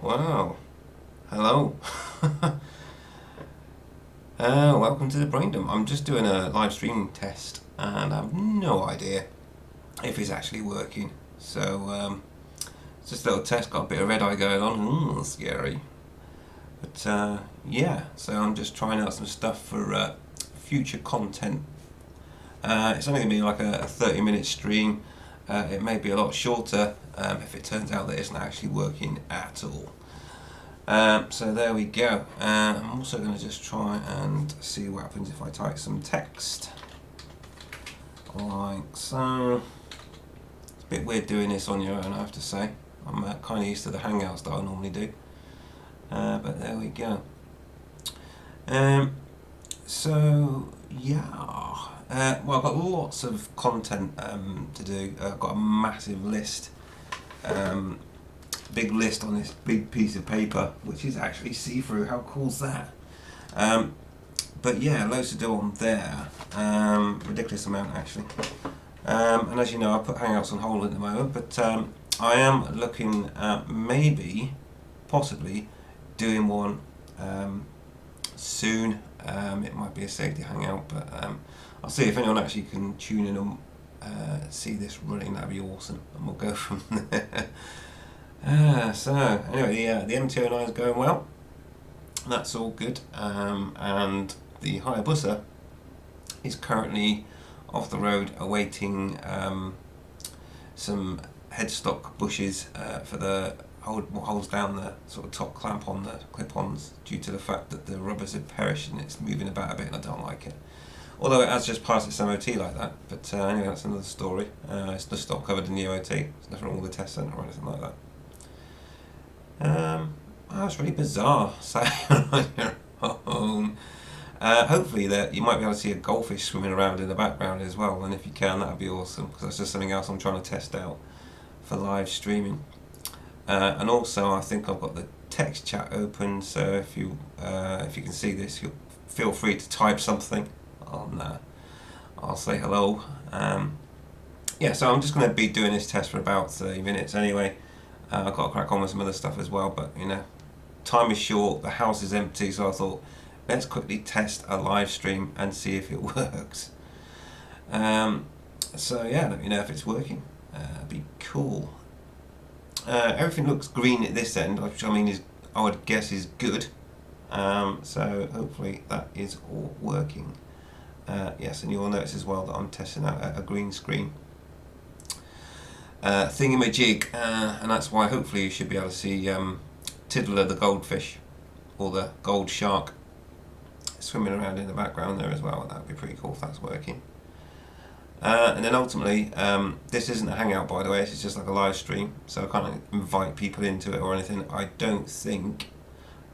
Wow. Hello. Welcome to the Brain Dump. I'm just doing a live stream test and I have no idea if it's actually working. So, it's just a little test, got a bit of red eye going on. Scary. But yeah, so I'm just trying out some stuff for future content. It's only going to be like a 30-minute stream. It may be a lot shorter if it turns out that it's not actually working at all. So there we go. I'm also going to just try and see what happens if I type some text. Like so. It's a bit weird doing this on your own, I have to say. I'm kind of used to the Hangouts that I normally do. But there we go. So, yeah. Well, I've got lots of content to do. I've got a massive list. Big list on this big piece of paper, which is actually see-through. How cool's that? But yeah, loads to do on there. Ridiculous amount actually. And as you know, I put Hangouts on hold at the moment, but I am looking at maybe, possibly, doing one soon. It might be a safety hangout, but I'll see if anyone actually can tune in and see this running. That'd be awesome, and we'll go from there. So anyway, the MT-09 is going well. That's all good, and the Hayabusa is currently off the road awaiting some headstock bushes for the what holds down the sort of top clamp on the clip-ons, due to the fact that the rubbers have perished and it's moving about a bit, and I don't like it. Although it has just passed its MOT like that, but anyway, that's another story. It's just not covered in the MOT. There's nothing wrong with the test centre or anything like that. That's really bizarre. Saying on your own. Hopefully that you might be able to see a goldfish swimming around in the background as well, and if you can, that'd be awesome, because that's just something else I'm trying to test out for live streaming. And also, I think I've got the text chat open, so if you can see this, you'll feel free to type something on. I'll say hello. Yeah, so I'm just going to be doing this test for about 30 minutes anyway. I've got to crack on with some other stuff as well, but you know, time is short, the house is empty, so I thought, let's quickly test a live stream and see if it works. So yeah, let me know if it's working. It'd be cool. Everything looks green at this end, which I mean I would guess is good. So hopefully that is all working. Yes, and you'll notice as well that I'm testing out a green screen thingamajig, and that's why hopefully you should be able to see Tiddler the goldfish, or the gold shark, swimming around in the background there as well. That would be pretty cool if that's working. And then ultimately, this isn't a hangout, by the way, it's just like a live stream, so I can't invite people into it or anything, I don't think.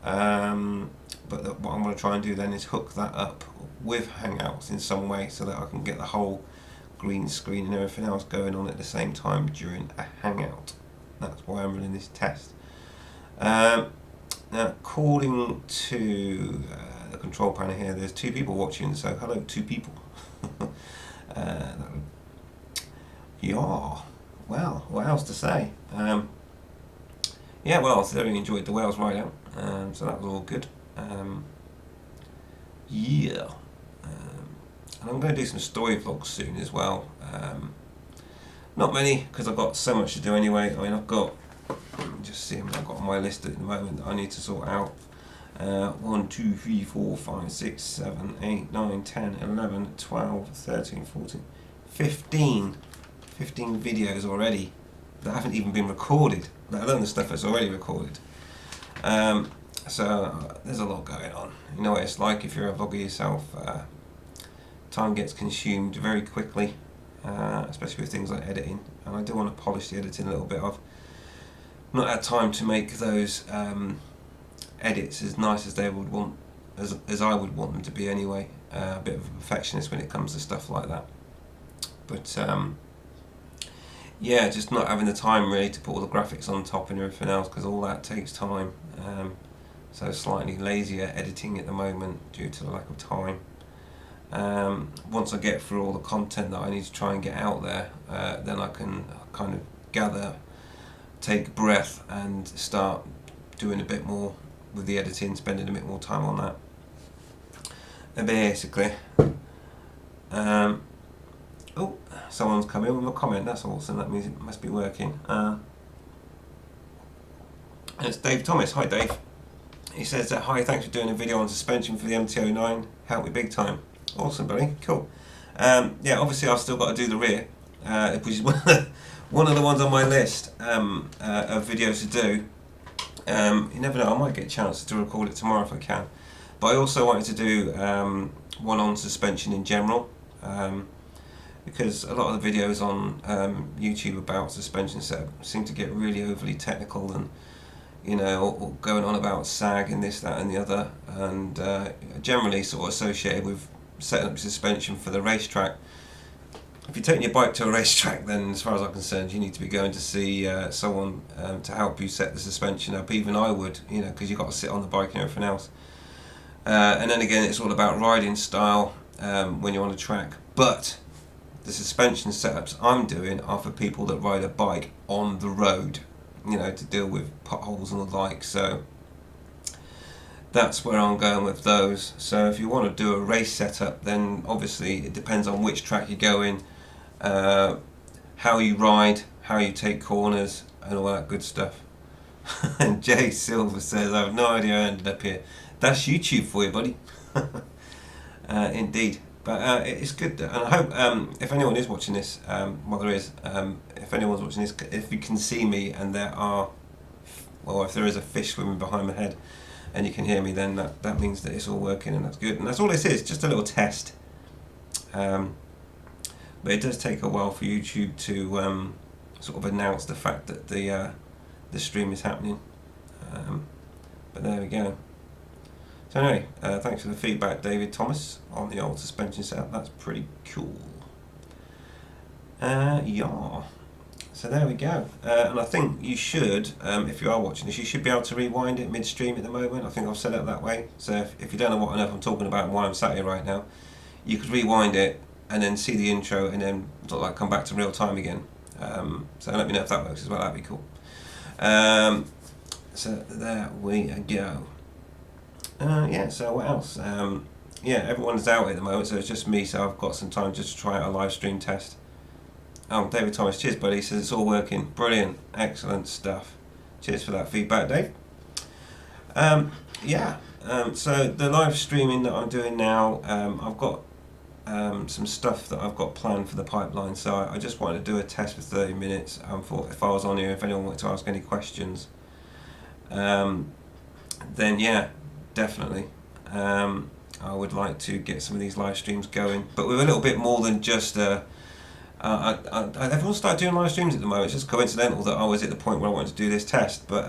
But what I'm going to try and do then is hook that up with Hangouts in some way, so that I can get the whole green screen and everything else going on at the same time during a hangout. That's why I'm running this test. Now, according to the control panel here, there's 2 people watching, so hello 2 people. Yeah, well, what else to say? Yeah, well, I thoroughly enjoyed the Wales ride out, so that was all good. Yeah. And I'm going to do some story vlogs soon as well. Not many, because I've got so much to do anyway. I mean, I've got, just see what I've got on my list at the moment that I need to sort out. 1, 2, 3, 4, 5, 6, 7, 8, 9, 10, 11, 12, 13, 14, 15 videos already that haven't even been recorded, let alone the stuff that's already recorded. So there's a lot going on. You know what it's like if you're a vlogger yourself. Time gets consumed very quickly, especially with things like editing, and I do want to polish the editing a little bit. I've not had time to make those edits as nice as they would want, as I would want them to be anyway. A bit of a perfectionist when it comes to stuff like that, but yeah, just not having the time really to put all the graphics on top and everything else, because all that takes time. So slightly lazier editing at the moment due to the lack of time. Once I get through all the content that I need to try and get out there, then I can kind of gather, take breath and start doing a bit more with the editing, spending a bit more time on that. And basically, oh, someone's come in with a comment. That's awesome. That means it must be working. And it's Dave Thomas. Hi, Dave. He says that, hi, thanks for doing a video on suspension for the MT-09. Helped me big time. Awesome, buddy. Cool. Yeah, obviously I've still got to do the rear, which is one of the ones on my list of videos to do. You never know, I might get a chance to record it tomorrow if I can. But I also wanted to do one on suspension in general, because a lot of the videos on YouTube about suspension setup seem to get really overly technical and, you know, or going on about sag and this, that and the other, and generally sort of associated with setting up suspension for the racetrack. If you're taking your bike to a racetrack, then as far as I'm concerned, you need to be going to see someone to help you set the suspension up. Even I would, you know, because you've got to sit on the bike and everything else. And then again, it's all about riding style when you're on a track. But the suspension setups I'm doing are for people that ride a bike on the road, you know, to deal with potholes and the like. So that's where I'm going with those. So if you want to do a race setup, then obviously it depends on which track you go in, how you ride, how you take corners, and all that good stuff. And Jay Silver says, I have no idea I ended up here. That's YouTube for you, buddy. Indeed. But it's good, and I hope if anyone is watching this, well, there is, if anyone's watching this, if you can see me and there are, well, if there is a fish swimming behind my head and you can hear me, then that means that it's all working, and that's good. And that's all this is, just a little test. But it does take a while for YouTube to sort of announce the fact that the stream is happening. But there we go. So anyway, thanks for the feedback, David Thomas, on the old suspension setup. That's pretty cool. Yeah. So there we go. And I think you should, if you are watching this, you should be able to rewind it midstream at the moment. I think I've set it up that way. So if you don't know what on earth I'm talking about and why I'm sat here right now, you could rewind it and then see the intro and then sort of like come back to real time again. So let me know if that works as well. That'd be cool. So there we go. Yeah, so what else? Yeah, everyone's out at the moment, so it's just me, so I've got some time just to try out a live stream test. Oh, David Thomas, cheers buddy, he says it's all working. Brilliant, excellent stuff. Cheers for that feedback, Dave. Yeah, so the live streaming that I'm doing now, I've got some stuff that I've got planned for the pipeline, so I just wanted to do a test for 30 minutes. For if I was on here, if anyone wanted to ask any questions, then yeah, definitely. I would like to get some of these live streams going, but with a little bit more than just everyone started doing live streams at the moment. It's just coincidental that I was at the point where I wanted to do this test, but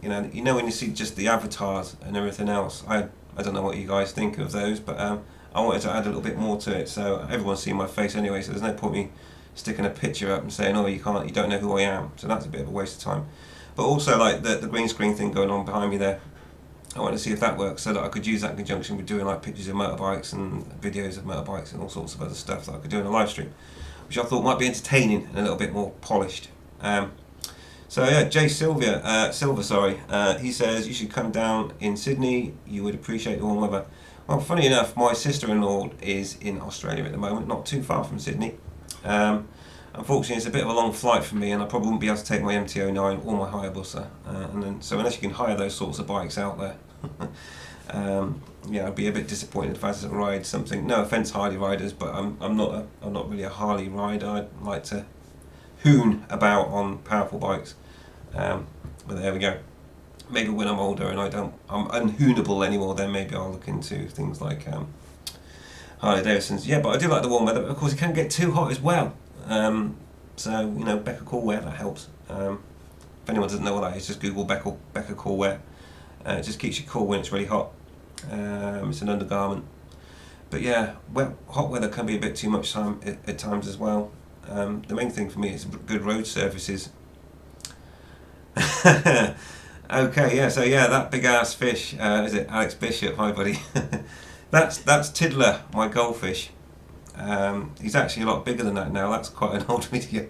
you know when you see just the avatars and everything else, I don't know what you guys think of those, but I wanted to add a little bit more to it, so everyone's seen my face anyway, so there's no point me sticking a picture up and saying, oh, you don't know who I am, so that's a bit of a waste of time. But also, like the green screen thing going on behind me there, I want to see if that works, so that I could use that in conjunction with doing like pictures of motorbikes and videos of motorbikes and all sorts of other stuff that I could do in a live stream, which I thought might be entertaining and a little bit more polished. So yeah, Jay Silver, he says you should come down in Sydney. You would appreciate the warm weather. Well, funny enough, my sister-in-law is in Australia at the moment, not too far from Sydney. Unfortunately, it's a bit of a long flight for me, and I probably wouldn't be able to take my MT-09 or my Hayabusa. So unless you can hire those sorts of bikes out there, yeah, I'd be a bit disappointed if I had to ride something. No offence, Harley riders, but I'm not really a Harley rider. I'd like to hoon about on powerful bikes. But there we go. Maybe when I'm older and I'm unhoonable anymore, then maybe I'll look into things like Harley Davidson's. Yeah, but I do like the warm weather. Of course, it can get too hot as well. So you know, Becca Cool Wear, that helps. If anyone doesn't know what that is, just Google Becca Cool Wear. It just keeps you cool when it's really hot. It's an undergarment. But yeah, hot weather can be a bit too much time at times as well. The main thing for me is good road surfaces. Okay, yeah, so yeah, that big ass fish, is it Alex Bishop? Hi buddy. That's Tiddler, my goldfish. He's actually a lot bigger than that now. That's quite an old video.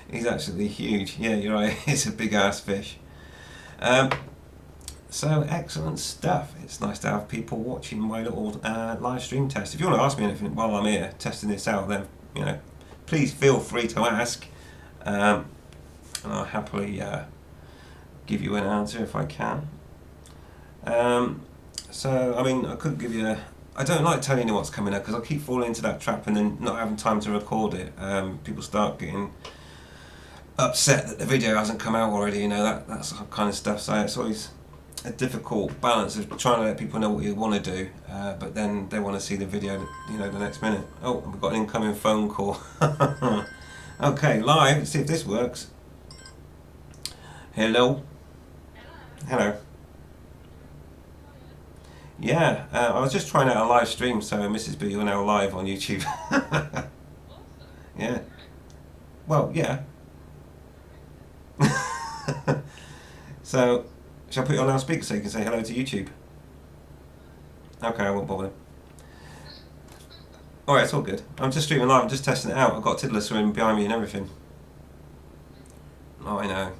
He's actually huge. Yeah, you're right. It's a big ass fish. So excellent stuff. It's nice to have people watching my little live stream test. If you want to ask me anything while I'm here testing this out, then please feel free to ask, and I'll happily give you an answer if I can. So I mean, I could give you. I don't like telling you what's coming up because I keep falling into that trap and then not having time to record it. People start getting upset that the video hasn't come out already. That's the kind of stuff. So it's always a difficult balance of trying to let people know what you want to do, but then they want to see the video, the next minute. Oh, we've got an incoming phone call. Okay, live. Let's see if this works. Hello. Hello. Yeah, I was just trying out a live stream, so Mrs. B, you're now live on YouTube. Yeah. Well, yeah. So, shall I put you on loudspeaker so you can say hello to YouTube? Okay, I won't bother. Alright, it's all good. I'm just streaming live, I'm just testing it out. I've got Tiddler swimming behind me and everything. Oh, I know.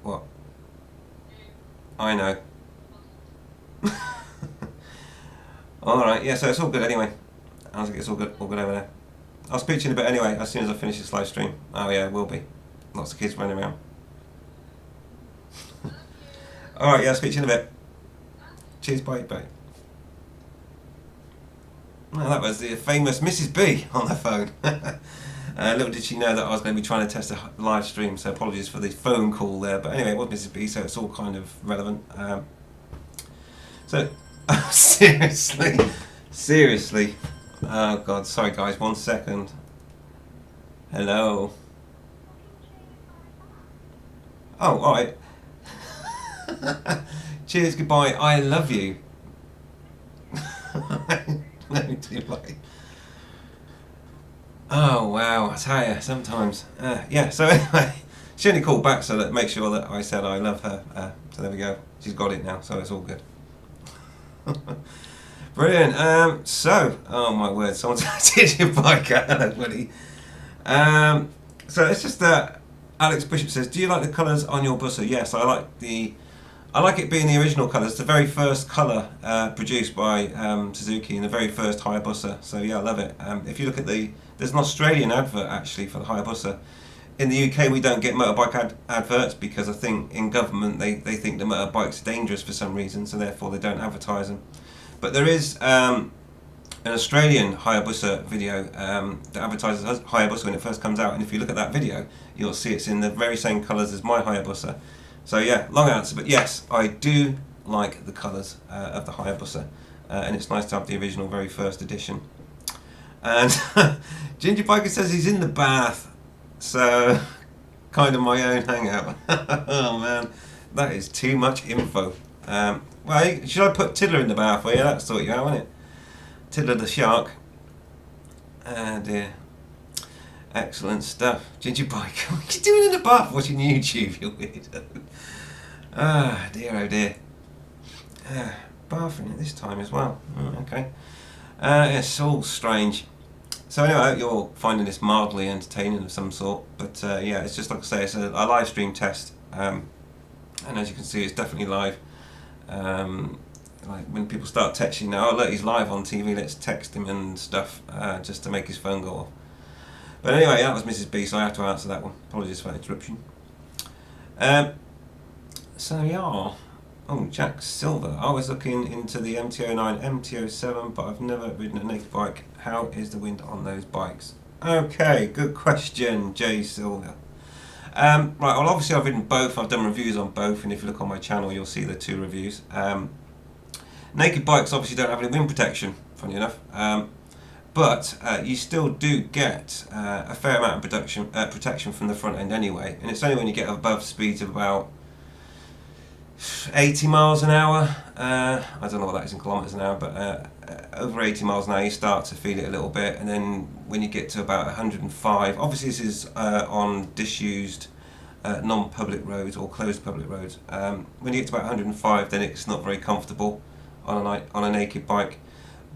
What? I know. Alright, yeah, so it's all good anyway. I think it's all good over there. I'll speak to you in a bit anyway, as soon as I finish this live stream. Oh yeah, it will be. Lots of kids running around. Alright, yeah, I'll speak to you in a bit. Cheers, bye, bye. Well, that was the famous Mrs. B on the phone. Little did she know that I was going to be trying to test a live stream, so apologies for the phone call there. But anyway, it was Mrs. B, so it's all kind of relevant. Seriously. Oh God, sorry guys, 1 second. Hello. Oh, alright. Cheers, goodbye, I love you. Let me do like. Oh wow, I tell you, sometimes. Yeah, so anyway, she only called back so that make sure that I said I love her. So there we go. She's got it now, so it's all good. Brilliant. Oh my word, someone's did your bike out, hello buddy. So it's just that Alex Bishop says, do you like the colours on your Busa? Yes, I like it being the original colours, the very first colour produced by Suzuki in the very first Hayabusa. So yeah, I love it. If you look at there's an Australian advert actually for the Hayabusa. In the UK we don't get motorbike adverts because I think in government they think the motorbike's dangerous for some reason, so therefore they don't advertise them. But there is an Australian Hayabusa video that advertises Hayabusa when it first comes out, and if you look at that video you'll see it's in the very same colours as my Hayabusa. So yeah, long answer, but yes, I do like the colours of the Hayabusa, and it's nice to have the original very first edition. And Ginger Biker says he's in the bath, so kind of my own hangout. Oh man, that is too much info. Well, should I put Tiddler in the bath for you? That'll sort you out, won't it? Tiddler the shark. Ah dear. Excellent stuff. Ginger Biker, what are you doing in the bath watching YouTube, you weirdo? Ah dear, oh dear. Bathing at this time as well. Okay. It's all strange. So anyway, I hope you're finding this mildly entertaining of some sort. But yeah, it's just like I say, it's a live stream test. And as you can see, it's definitely live. Like when people start texting now, oh look, he's live on TV, let's text him and stuff, just to make his phone go off. But anyway, that was Mrs. B, so I have to answer that one. Apologies for that interruption. So yeah. Oh, Jack Silver. I was looking into the MT-09, MT-07, but I've never ridden a naked bike. How is the wind on those bikes? Okay, good question, Jay Silver. Right, well obviously I've ridden both, I've done reviews on both, and if you look on my channel you'll see the 2 reviews. Naked bikes obviously don't have any wind protection, funny enough, but you still do get a fair amount of protection from the front end anyway, and it's only when you get above speeds of about 80 miles an hour, I don't know what that is in kilometres an hour, but over 80 miles an hour you start to feel it a little bit, and then when you get to about 105, obviously this is on disused non-public roads or closed public roads, when you get to about 105 then it's not very comfortable on a naked bike.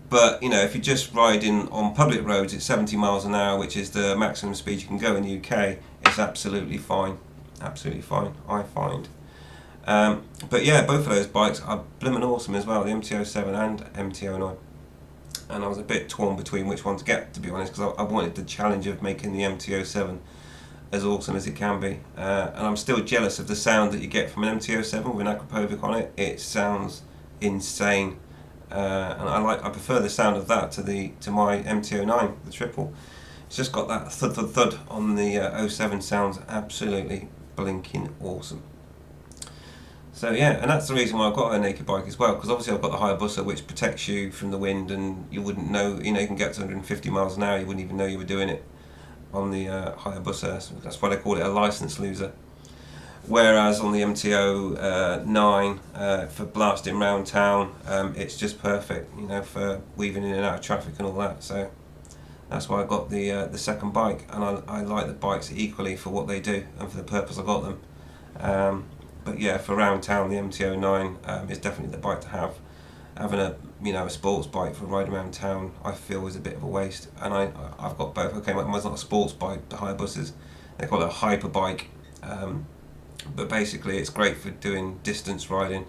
But you know, if you're just riding on public roads at 70 miles an hour, which is the maximum speed you can go in the UK, it's absolutely fine, I find. But yeah, both of those bikes are blimmin' awesome as well, the MT-07 and MT-09. And I was a bit torn between which one to get, to be honest, because I wanted the challenge of making the MT-07 as awesome as it can be. And I'm still jealous of the sound that you get from an MT-07 with an Akrapovic on it. It sounds insane. And I prefer the sound of that to my MT-09, the triple. It's just got that thud thud thud on the 07. Sounds absolutely blinking awesome. So yeah, and that's the reason why I've got a naked bike as well, because obviously I've got the Hayabusa, which protects you from the wind, and you wouldn't know, you can get to 150 miles an hour, you wouldn't even know you were doing it on the Hayabusa. So that's why they call it a license loser. Whereas on the MT-09, for blasting round town, it's just perfect, for weaving in and out of traffic and all that. So that's why I got the second bike, and I like the bikes equally for what they do and for the purpose I got them. But yeah, for round town, the MT-09 is definitely the bike to have. Having a sports bike for a ride around town, I feel is a bit of a waste. And I've got both. Okay, mine's not a sports bike. The Hayabusas, they call it a hyper bike. But basically, it's great for doing distance riding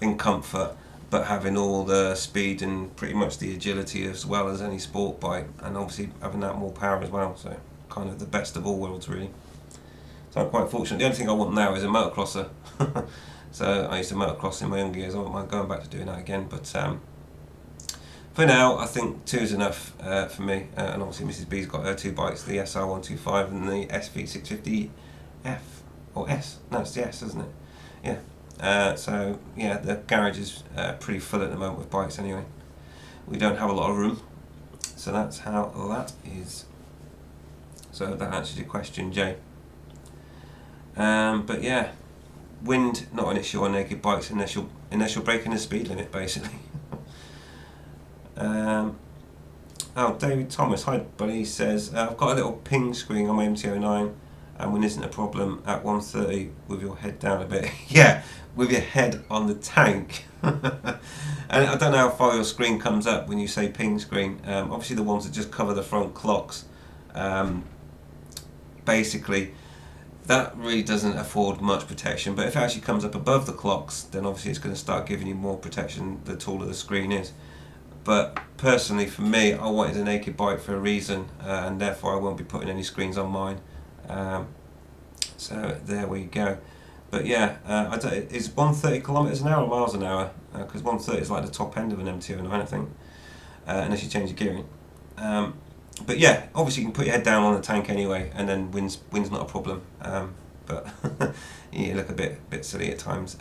in comfort, but having all the speed and pretty much the agility as well as any sport bike, and obviously having that more power as well. So kind of the best of all worlds, really. So I'm quite fortunate. The only thing I want now is a motocrosser. So I used to motocross in my younger years. I won't mind going back to doing that again. But for now, I think 2 is enough for me. And obviously Mrs. B's got her 2 bikes, the SR125 and the SV650F. Or S. No, it's the S, isn't it? Yeah. So yeah, the garage is pretty full at the moment with bikes anyway. We don't have a lot of room. So that's how that is. So that answers your question, Jay. But yeah, wind not an issue on naked bikes unless you're breaking the speed limit, basically. David Thomas, hi buddy, says I've got a little ping screen on my MT-09, and wind isn't a problem at 130 with your head down a bit. Yeah, with your head on the tank. And I don't know how far your screen comes up when you say ping screen. Obviously the ones that just cover the front clocks, basically that really doesn't afford much protection, but if it actually comes up above the clocks, then obviously it's going to start giving you more protection the taller the screen is. But personally for me, I wanted a naked bike for a reason, and therefore I won't be putting any screens on mine. So there we go. But yeah, is 130 kilometers an hour or miles an hour? Because 130 is like the top end of an MT-09, I think, unless you change the gearing. But yeah, obviously you can put your head down on the tank anyway, and then wind's not a problem. But you look a bit silly at times.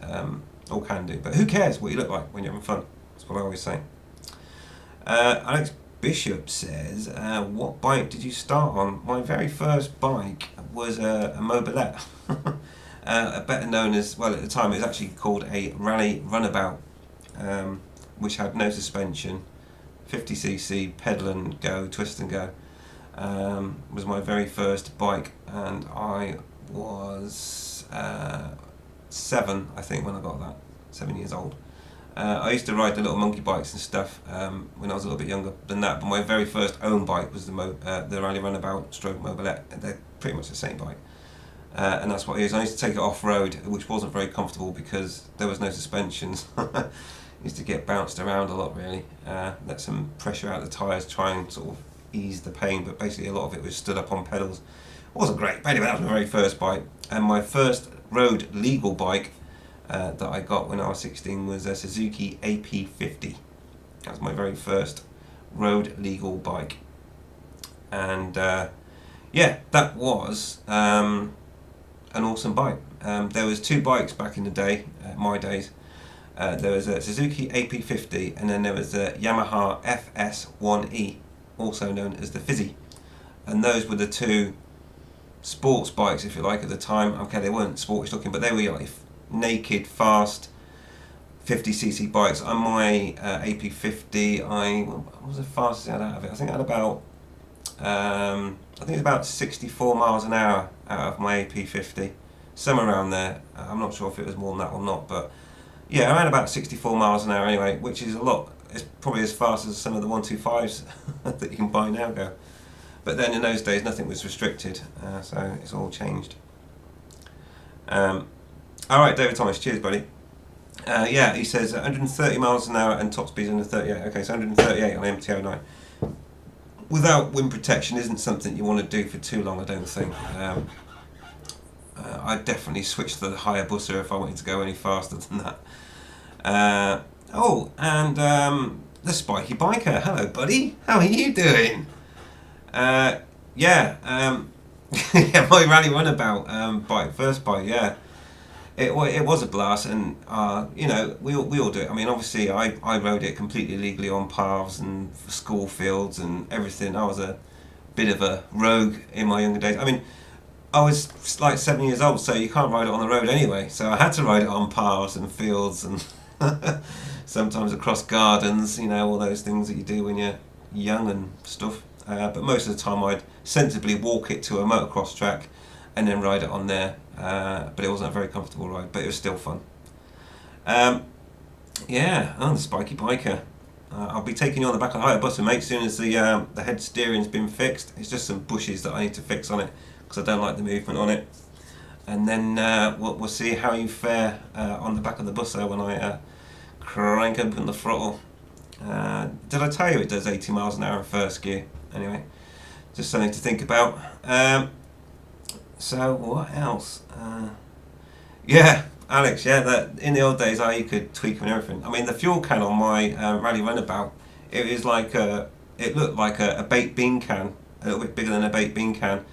All can do, but who cares what you look like when you're having fun? That's what I always say. Alex Bishop says, what bike did you start on? My very first bike was a Mobilette, better known as, well at the time it was actually called a Rally Runabout, which had no suspension, 50cc, pedal and go, twist and go. Was my very first bike, and I was 7, I think, when I got that, 7 years old. I used to ride the little monkey bikes and stuff when I was a little bit younger than that, but my very first own bike was the Rally Runabout stroke Mobilette. They're pretty much the same bike. And that's what it is. I used to take it off-road, which wasn't very comfortable because there was no suspensions. Used to get bounced around a lot, really. Let some pressure out of the tyres, try and sort of ease the pain, but basically a lot of it was stood up on pedals. It wasn't great, but anyway, that was my very first bike. And my first road legal bike that I got when I was 16 was a Suzuki AP50. That was my very first road legal bike. And yeah, that was an awesome bike. There was 2 bikes back in the day, my days. There was a Suzuki AP50, and then there was a Yamaha FS1E, also known as the Fizzy. And those were the 2 sports bikes, if you like, at the time. Okay, they weren't sportish looking, but they were like naked, fast 50cc bikes. On my AP50, what was the fastest I had out of it? I think I had about about 64 miles an hour out of my AP50, somewhere around there. I'm not sure if it was more than that or not, but yeah, around about 64 miles an hour anyway, which is a lot. It's probably as fast as some of the 125s that you can buy now go. But then in those days nothing was restricted, so it's all changed. All right, David Thomas. Cheers, buddy. Yeah, he says 130 miles an hour and top speed under 38. Okay, so 138 on MT-09. Without wind protection isn't something you want to do for too long, I don't think. I'd definitely switch to the Hayabusa if I wanted to go any faster than that. The Spiky Biker. Hello, buddy. How are you doing? Yeah, yeah, my rally runabout bike, first bike, yeah. It was a blast, and you know, we all do it. I mean, obviously, I rode it completely legally on paths and school fields and everything. I was a bit of a rogue in my younger days. I mean, I was like 7 years old, so you can't ride it on the road anyway. So I had to ride it on paths and fields and sometimes across gardens. You know, all those things that you do when you're young and stuff. But most of the time, I'd sensibly walk it to a motocross track and then ride it on there. But it wasn't a very comfortable ride, but it was still fun. Yeah, the Spiky Biker. I'll be taking you on the back of the Hayabusa, mate, as soon as the head steering's been fixed. It's just some bushes that I need to fix on it because I don't like the movement on it. And then we'll see how you fare on the back of the Busa when I crank open the throttle. Did I tell you it does 80 miles an hour in first gear? Anyway, just something to think about. So what else? Yeah, Alex. Yeah, that in the old days, you could tweak and everything. I mean, the fuel can on my rally runabout, it looked like a baked bean can, a little bit bigger than a baked bean can,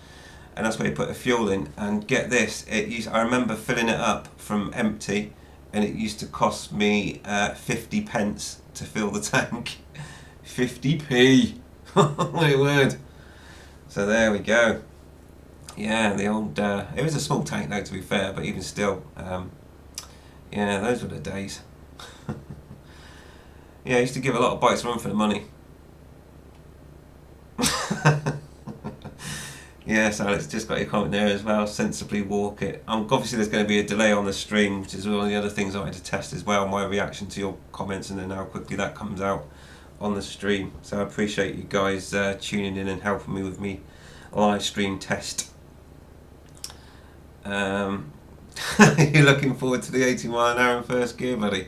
and that's where you put the fuel in. And get this, I remember filling it up from empty, and it used to cost me 50 pence to fill the tank. 50p. My word. So there we go. Yeah, the old. It was a small tank though, to be fair, but even still, yeah, those were the days. Yeah, I used to give a lot of bikes a run for the money. Yes, Alex, just got your comment there as well. Sensibly walk it. Obviously, there's going to be a delay on the stream, which is one of the other things I wanted to test as well. My reaction to your comments and then how quickly that comes out on the stream. So I appreciate you guys tuning in and helping me with me live stream test. You're looking forward to the 80 mile an hour in first gear, buddy?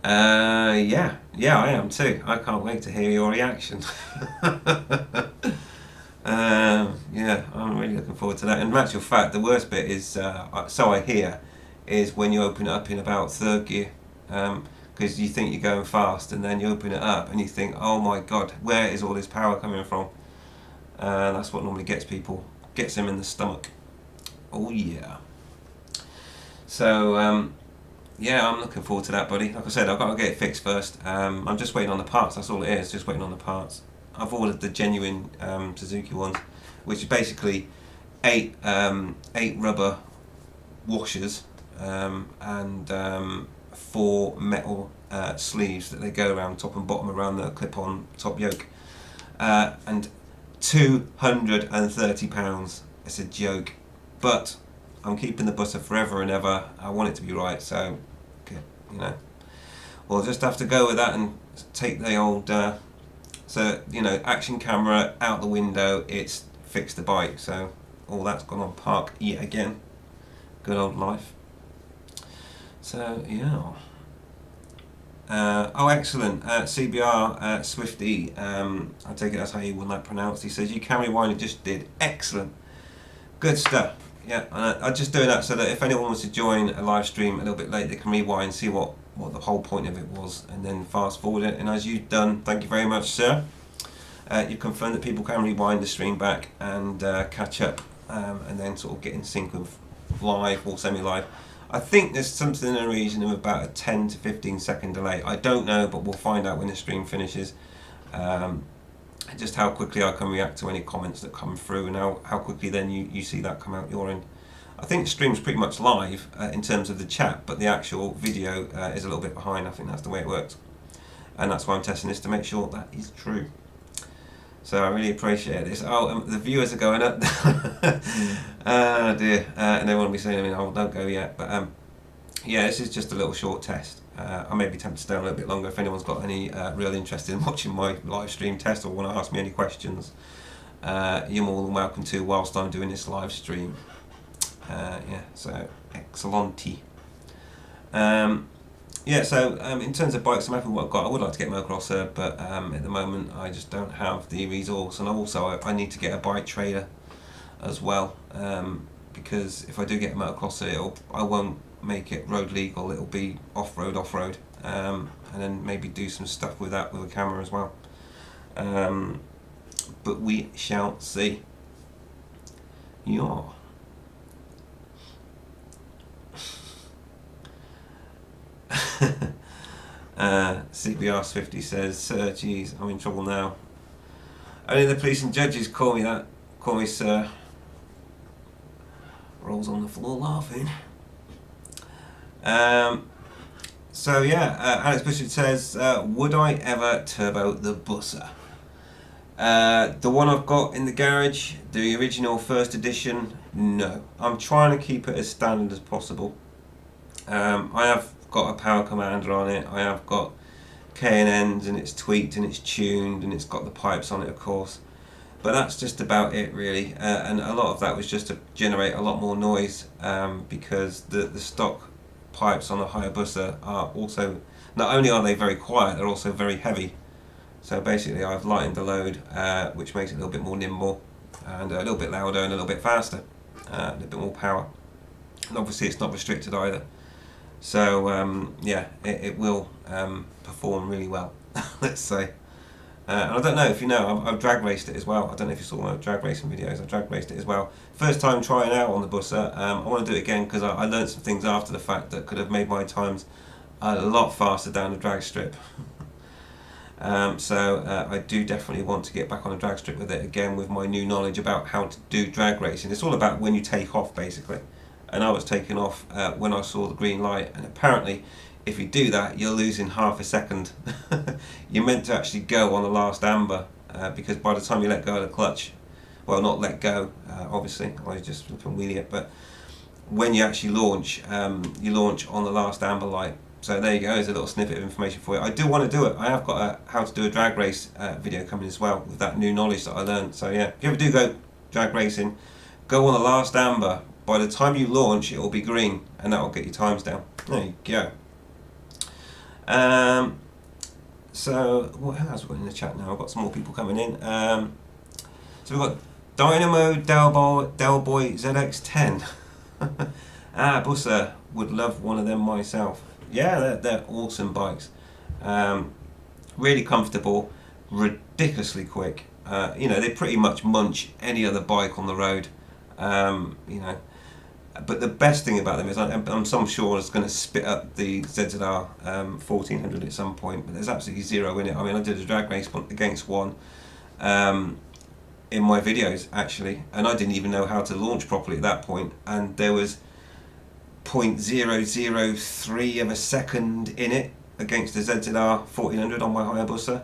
Yeah, I am too. I can't wait to hear your reaction. Yeah, I'm really looking forward to that. And in actual fact, the worst bit is, so I hear, is when you open it up in about third gear. Because you think you're going fast, and then you open it up and you think, oh my god, where is all this power coming from? That's what normally gets them in the stomach. Oh yeah. So yeah, I'm looking forward to that, buddy. Like I said, I've got to get it fixed first. I'm just waiting on the parts. That's all it is. Just waiting on the parts. I've ordered the genuine Suzuki ones, which is basically eight rubber washers and 4 metal sleeves that they go around top and bottom around the clip-on top yoke, and £230. It's a joke, but I'm keeping the Busa forever and ever. I want it to be right, so you know, we'll just have to go with that and take the old action camera out the window. It's fixed the bike, so all that's gone on park yet again. Good old life. So yeah. Oh, excellent. CBR Swifty, I take it that's how you want that pronounced. He says, you can rewind, it just did. Excellent. Good stuff. Yeah, I'm just doing that so that if anyone wants to join a live stream a little bit late, they can rewind, see what the whole point of it was, and then fast forward it. And as you've done, thank you very much, sir. You've confirmed that people can rewind the stream back and catch up, and then sort of get in sync with live or semi-live. I think there's something in the region of about a 10 to 15 second delay. I don't know, but we'll find out when the stream finishes. Just how quickly I can react to any comments that come through, and how quickly then you see that come out your end. I think the stream's pretty much live in terms of the chat, but the actual video is a little bit behind. I think that's the way it works. And that's why I'm testing this, to make sure that is true. So I really appreciate this. Oh, the viewers are going up. Oh dear. And they want to be saying, oh, don't go yet. But yeah, this is just a little short test. I may be tempted to stay a little bit longer if anyone's got any real interest in watching my live stream test or want to ask me any questions. You're more than welcome to whilst I'm doing this live stream. Yeah, so excellente. Yeah, so in terms of bikes, I'm happy with what I've got. I would like to get a motocrosser, but at the moment I just don't have the resource, and also I need to get a bike trailer as well, because if I do get a motocrosser, I won't make it road legal. It'll be off-road, and then maybe do some stuff with that with a camera as well. But we shall see. Yeah. CBR 50 says, "Sir, geez, I'm in trouble now. Only the police and judges call me that. Call me sir." Rolls on the floor laughing. So yeah, Alex Bishop says, "Would I ever turbo the Bussa?" The one I've got in the garage, the original first edition, no. I'm trying to keep it as standard as possible. I have got a power commander on it. I have got K&Ns, and it's tweaked and it's tuned and it's got the pipes on it, of course. But that's just about it, really. And a lot of that was just to generate a lot more noise, because the stock pipes on the Hayabusa are also, not only are they very quiet, they're also very heavy. So basically I've lightened the load, which makes it a little bit more nimble and a little bit louder and a little bit faster, a little bit more power. And obviously it's not restricted either. So yeah, it will perform really well, let's say. And I don't know if you know, I've drag raced it as well. I don't know if you saw my drag racing videos. I drag raced it as well. First time trying out on the Bussa. I want to do it again because I learned some things after the fact that could have made my times a lot faster down the drag strip. So I do definitely want to get back on a drag strip with it again, with my new knowledge about how to do drag racing. It's all about when you take off, basically. And I was taking off when I saw the green light, and apparently if you do that you're losing half a second. You're meant to actually go on the last amber, because by the time you let go of the clutch, well, not let go, obviously, I was just flipping wheelie it, but when you actually launch, you launch on the last amber light. So there you go, there's a little snippet of information for you. I do want to do it. I have got a how to do a drag race video coming as well, with that new knowledge that I learned. So yeah, if you ever do go drag racing, go on the last amber. By the time you launch, it will be green, and that will get your times down. There you go. So what else have we got in the chat now? I've got some more people coming in. So we've got Dynamo Delboy ZX10. Bussa, would love one of them myself. Yeah, they're awesome bikes. Really comfortable, ridiculously quick. You know, they pretty much munch any other bike on the road. You know, but the best thing about them is I'm sure it's going to spit up the ZZR 1400 at some point, but there's absolutely zero in it. I mean, I did a drag race against one in my videos, actually, and I didn't even know how to launch properly at that point, and there was 0.003 of a second in it against the ZZR 1400 on my Hayabusa,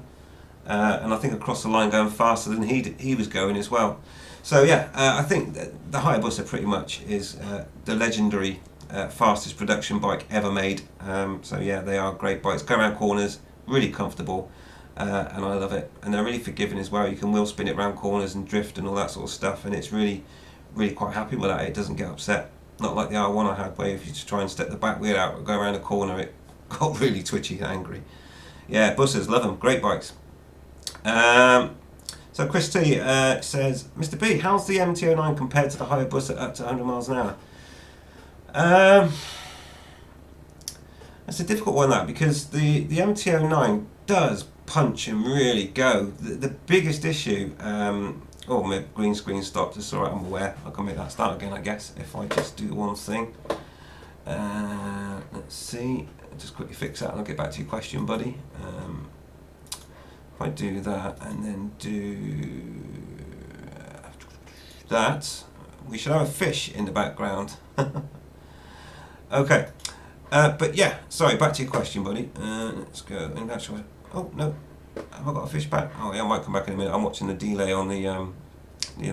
and I think I crossed the line going faster than he was going as well. So yeah, I think that the Hayabusa pretty much is the legendary fastest production bike ever made. So yeah, they are great bikes. Go around corners, really comfortable, and I love it. And they're really forgiving as well. You can wheel spin it around corners and drift and all that sort of stuff, and it's really quite happy with that. It doesn't get upset. Not like the R1 I had, where if you just try and step the back wheel out or go around a corner, it got really twitchy and angry. Yeah, Bussas, love them. Great bikes. So Chris T says, Mr. B, how's the MT-09 compared to the Hayabusa up to 100 miles an hour? That's a difficult one, that, because the MT-09 does punch and really go. The biggest issue, oh, my green screen stopped, it's alright, I'm aware. I can make that start again, I guess, if I just do one thing. Let's see, I'll just quickly fix that and I'll get back to your question, buddy. If I do that and then do that, we should have a fish in the background. Okay, but yeah, sorry, back to your question, buddy. Let's go. In actual, oh no, have I got a fish back? Oh yeah, I might come back in a minute. I'm watching the delay on the other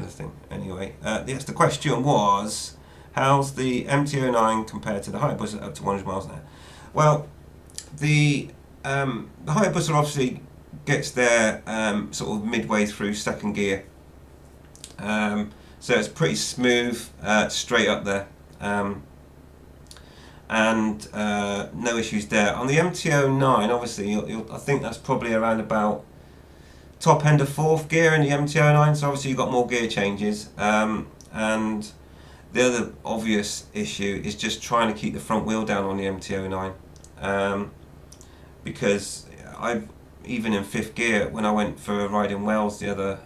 thing. Anyway, yes, the question was, how's the MT-09 compared to the Hayabusa up to 100 miles an hour? Well, the Hayabusa obviously gets there sort of midway through second gear, so it's pretty smooth, straight up there, and no issues there. On the MT-09, obviously, I think that's probably around about top end of 4th gear in the MT-09, so obviously you've got more gear changes. And the other obvious issue is just trying to keep the front wheel down on the MT-09, because even in 5th gear, when I went for a ride in Wales the other,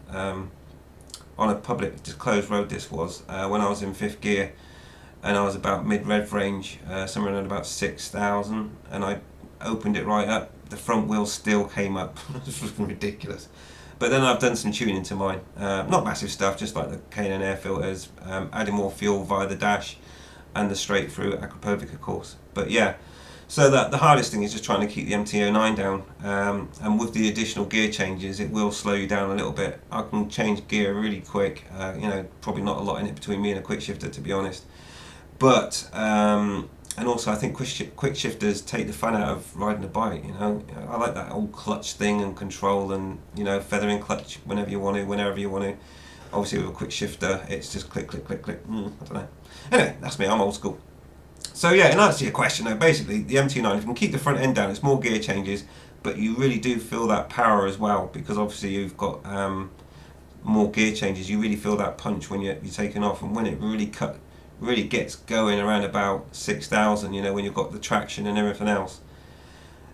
on a public closed road this was, when I was in 5th gear, and I was about mid-rev range, somewhere around about 6,000, and I opened it right up, the front wheel still came up. This was ridiculous. But then I've done some tuning to mine, not massive stuff, just like the K&N air filters, adding more fuel via the dash, and the straight through Akrapovic, of course. But yeah, so that the hardest thing is just trying to keep the MT-09 down, and with the additional gear changes, it will slow you down a little bit. I can change gear really quick, probably not a lot in it between me and a quick shifter, to be honest. But and also I think quick shifters take the fun out of riding a bike. I like that old clutch thing and control, and feathering clutch whenever you want to, whenever you want to. Obviously with a quick shifter, it's just click, click, click, click. I don't know. Anyway, that's me. I'm old school. So yeah, in answer to your question, though, basically the MT-09, if you can keep the front end down, it's more gear changes, but you really do feel that power as well, because obviously you've got more gear changes. You really feel that punch when you're taking off, and when it really gets going around about 6,000, when you've got the traction and everything else.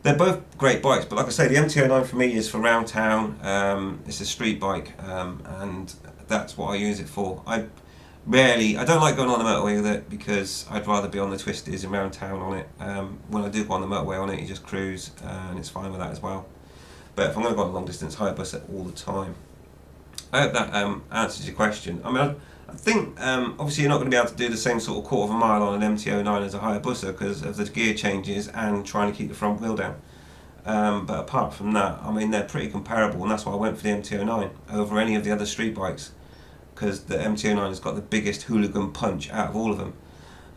They're both great bikes, but like I say, the MT-09 for me is for round town. It's a street bike, and that's what I use it for. I don't like going on the motorway with it, because I'd rather be on the twisties and round town on it. When I do go on the motorway on it, you just cruise, and it's fine with that as well. But if I'm going to go on a long distance, Hayabusa all the time. I hope that answers your question. I think obviously you're not going to be able to do the same sort of quarter of a mile on an MT-09 as a Hayabusa because of the gear changes and trying to keep the front wheel down. But apart from that, they're pretty comparable, and that's why I went for the MT-09 over any of the other street bikes, because the MT-09 has got the biggest hooligan punch out of all of them,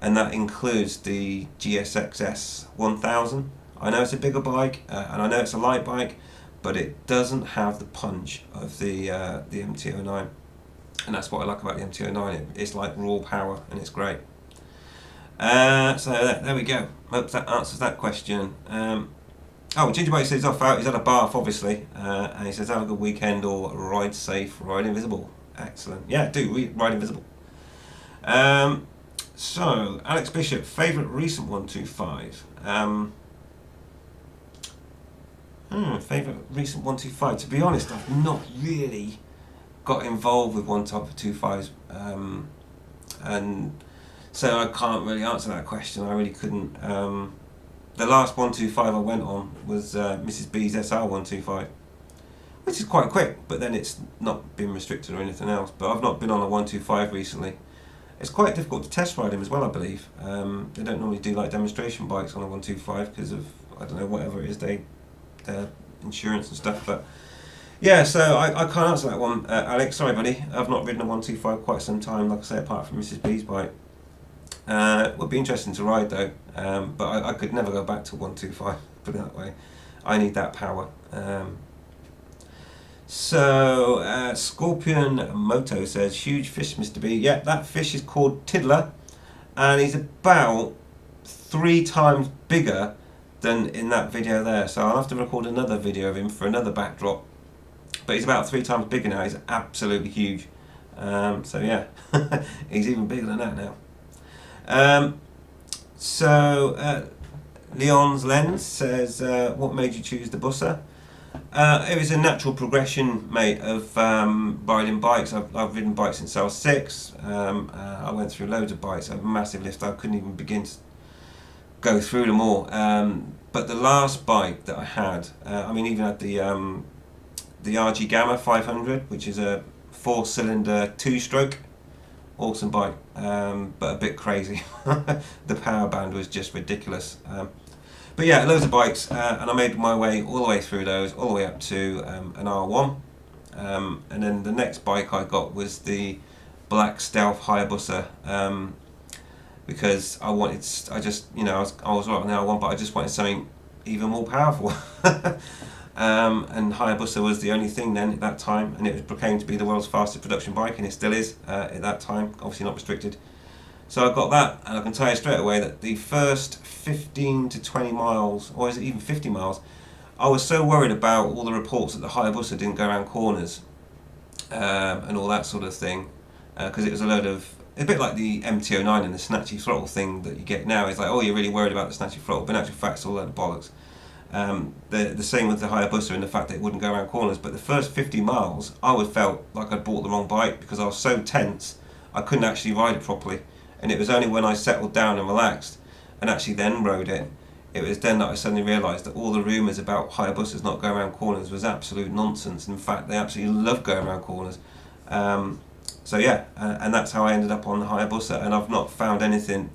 and that includes the GSX-S 1000. I know it's a bigger bike, and I know it's a light bike, but it doesn't have the punch of the MT-09. And that's what I like about the MT-09. It's like raw power, and it's great. So there we go. Hope that answers that question. Gingerbread says off out. He's at a bath, obviously, and he says have a good weekend, or ride safe, ride invisible. Excellent. Yeah, do ride invisible. So Alex Bishop, favourite recent 125. Favourite recent 125. To be honest, I've not really got involved with 125s, and so I can't really answer that question. I really couldn't. The last 125 I went on was Mrs. B's SR 125, which is quite quick, but then it's not been restricted or anything else. But I've not been on a 125 recently. It's quite difficult to test ride them as well, I believe. They don't normally do like demonstration bikes on a 125 because of, I don't know, whatever it is, their insurance and stuff, but yeah, so I can't answer that one, Alex. Sorry, buddy. I've not ridden a 125 quite some time, like I say, apart from Mrs. B's bike. It would be interesting to ride though, but I could never go back to 125, put it that way. I need that power. Scorpion Moto says, huge fish, Mr. B. Yeah, that fish is called Tiddler, and he's about 3 times bigger than in that video there. So I'll have to record another video of him for another backdrop. But he's about 3 times bigger now. He's absolutely huge. So yeah, he's even bigger than that now. Leon's Lens says, what made you choose the Bussa? It was a natural progression, mate, of riding bikes. I've ridden bikes since I was 6. I went through loads of bikes. I have a massive list. I couldn't even begin to go through them all. But the last bike that I had, even had the RG Gamma 500, which is a 4-cylinder 2-stroke. Awesome bike, but a bit crazy. The power band was just ridiculous. But yeah, loads of bikes, and I made my way all the way through those, all the way up to an R1. And then the next bike I got was the Black Stealth Hayabusa, because I was right on the R1, but I just wanted something even more powerful. And Hayabusa was the only thing then at that time, and it became to be the world's fastest production bike, and it still is at that time, obviously not restricted. So I got that, and I can tell you straight away that the first 15 to 20 miles, or is it even 50 miles, I was so worried about all the reports that the Hayabusa didn't go around corners and all that sort of thing, because it was a bit like the MT-09 and the snatchy throttle thing that you get now. It's like, oh, you're really worried about the snatchy throttle, but in actual fact, it's all that bollocks. The same with the Hayabusa and the fact that it wouldn't go around corners. But the first 50 miles, I would felt like I'd bought the wrong bike because I was so tense, I couldn't actually ride it properly. And it was only when I settled down and relaxed and actually then rode it, it was then that I suddenly realised that all the rumours about Hayabusas not going around corners was absolute nonsense. In fact, they absolutely love going around corners. So yeah, and that's how I ended up on the Hayabusa, and I've not found anything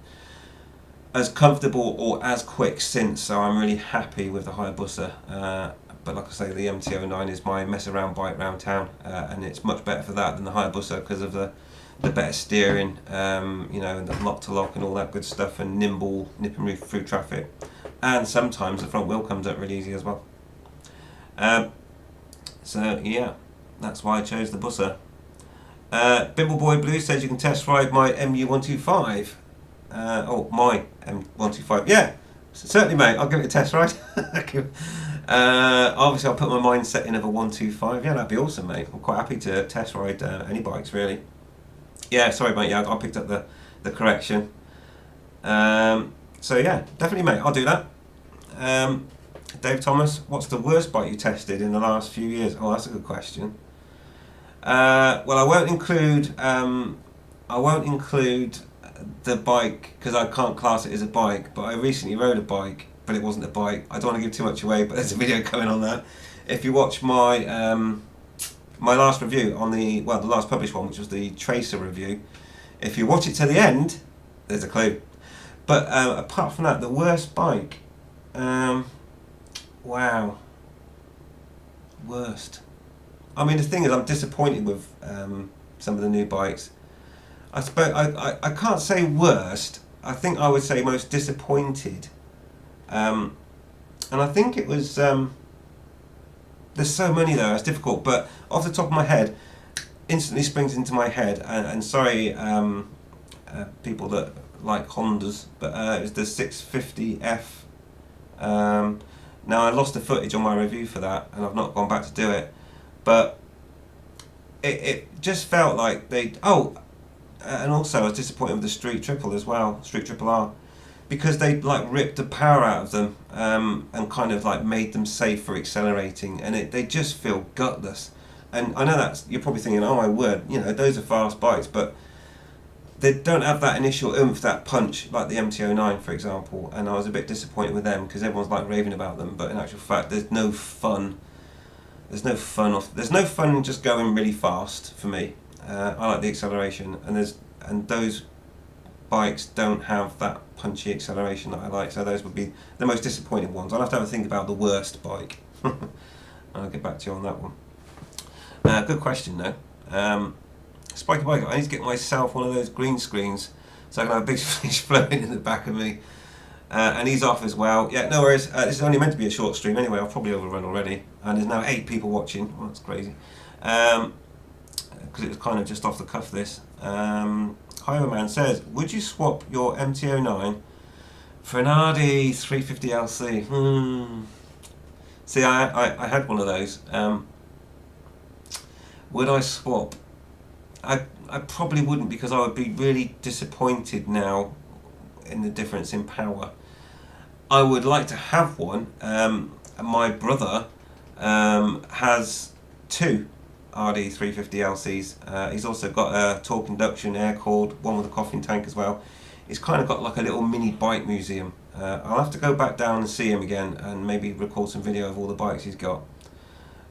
as comfortable or as quick since, so I'm really happy with the Hayabusa. But like I say, the MT-09 is my mess around bike around town, and it's much better for that than the Hayabusa because of the better steering, and the lock to lock and all that good stuff, and nimble nipping through traffic. And sometimes the front wheel comes up really easy as well. So yeah, that's why I chose the Busa. Bimbleboy Blue says you can test ride my MU125. My M125. Yeah, certainly, mate. I'll give it a test ride. Obviously, I'll put my mindset in of a 125. Yeah, that'd be awesome, mate. I'm quite happy to test ride any bikes, really. Yeah, sorry, mate. Yeah, I picked up the correction. So yeah, definitely, mate. I'll do that. Dave Thomas, what's the worst bike you tested in the last few years? Oh, that's a good question. Well, I won't include the bike because I can't class it as a bike. But I recently rode a bike, but it wasn't a bike. I don't want to give too much away, but there's a video coming on that. If you watch my my last review on the last published one, which was the Tracer review, if you watch it to the end, there's a clue. But apart from that, the worst bike, wow, worst. I mean, the thing is, I'm disappointed with some of the new bikes. I suppose I can't say worst. I think I would say most disappointed. And I think it was. There's so many though. It's difficult, but off the top of my head, instantly springs into my head. And sorry, people that like Hondas, but it was the 650F. Now I lost the footage on my review for that, and I've not gone back to do it. But it just felt like and also I was disappointed with the Street Triple as well, Street Triple R, because they like ripped the power out of them and kind of like made them safe for accelerating, and they just feel gutless. And I know that's, you're probably thinking, oh my word, those are fast bikes, but they don't have that initial oomph, that punch, like the MT-09 for example. And I was a bit disappointed with them because everyone's like raving about them, but in actual fact, there's no fun. There's no fun in just going really fast for me. I like the acceleration, and those bikes don't have that punchy acceleration that I like. So those would be the most disappointing ones. I'll have to have a think about the worst bike. I'll get back to you on that one. Good question though. Spiky bike. I need to get myself one of those green screens so I can have a big fish floating in the back of me. And he's off as well. Yeah, no worries. This is only meant to be a short stream anyway. I've probably overrun already. And there's now 8 people watching. Well, that's crazy. Because it was kind of just off the cuff, this. Highwayman says, would you swap your MT-09 for an RD 350LC? See, I had one of those. Would I swap? I probably wouldn't, because I would be really disappointed now in the difference in power. I would like to have one. My brother has 2 RD 350LCs. He's also got a torque induction air cooled, one with a coffin tank as well. He's kind of got like a little mini bike museum. I'll have to go back down and see him again and maybe record some video of all the bikes he's got.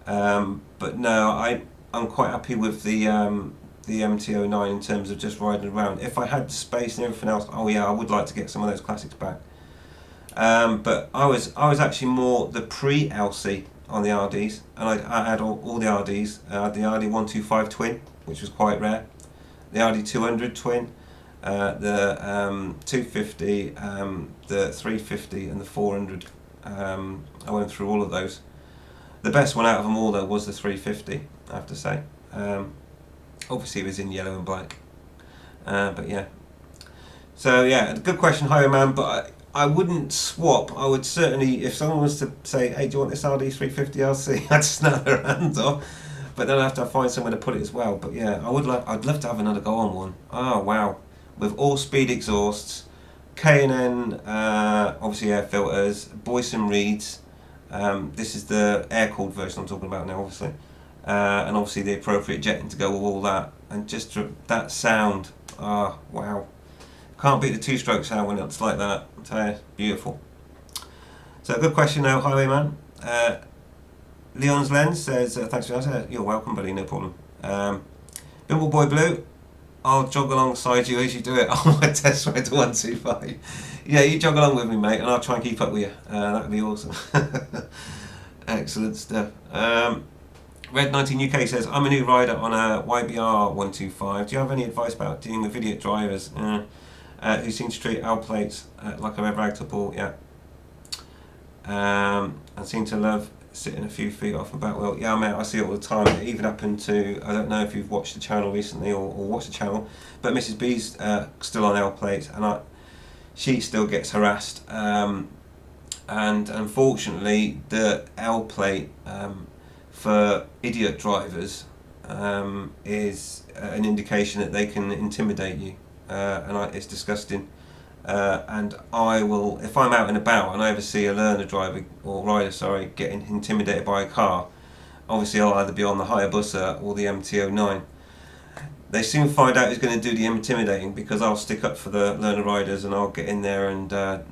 But no, I'm quite happy with the MT-09 in terms of just riding around. If I had the space and everything else, oh yeah, I would like to get some of those classics back. But I was actually more the pre-LC on the RDs, and I had all the RDs. I had the RD125 twin, which was quite rare, the RD200 twin, the 250, the 350 and the 400. I went through all of those. The best one out of them all though was the 350, I have to say. Obviously it was in yellow and black, but yeah. So yeah, good question, Highwayman. But I wouldn't swap. I would certainly, if someone was to say, "Hey, do you want this RD350 LC?" I'd snap their hands off. But then I have to find somewhere to put it as well. But yeah, I'd love to have another go on one. Oh wow, with all speed exhausts, K&N, obviously air filters, Boyson Reeds. This is the air cooled version I'm talking about now, obviously, and obviously the appropriate jetting to go with all that, and just that sound. Ah, wow. Can't beat the two-stroke sound when it's like that. I tell you, beautiful. So, good question now, Highwayman. Leon's Lens says, thanks for that. You're welcome, buddy, no problem. Bimble Boy Blue, I'll jog alongside you as you do it on my test ride to 125. Yeah, you jog along with me, mate, and I'll try and keep up with you. That would be awesome. Excellent stuff. Red19 UK says, I'm a new rider on a YBR 125. Do you have any advice about dealing with idiot drivers who seem to treat L plates like a red rag to ball? Yeah. And seem to love sitting a few feet off a back wheel. Yeah, mate, I see it all the time. It even happened to, I don't know if you've watched the channel recently or watched the channel, but Mrs. B's still on L plates, and she still gets harassed. And unfortunately, the L plate for idiot drivers is an indication that they can intimidate you, and it's disgusting. And I will, if I'm out and about and I ever see a learner driver or rider, getting intimidated by a car, obviously I'll either be on the Hayabusa or the MT-09. They soon find out who's going to do the intimidating, because I'll stick up for the learner riders and I'll get in there and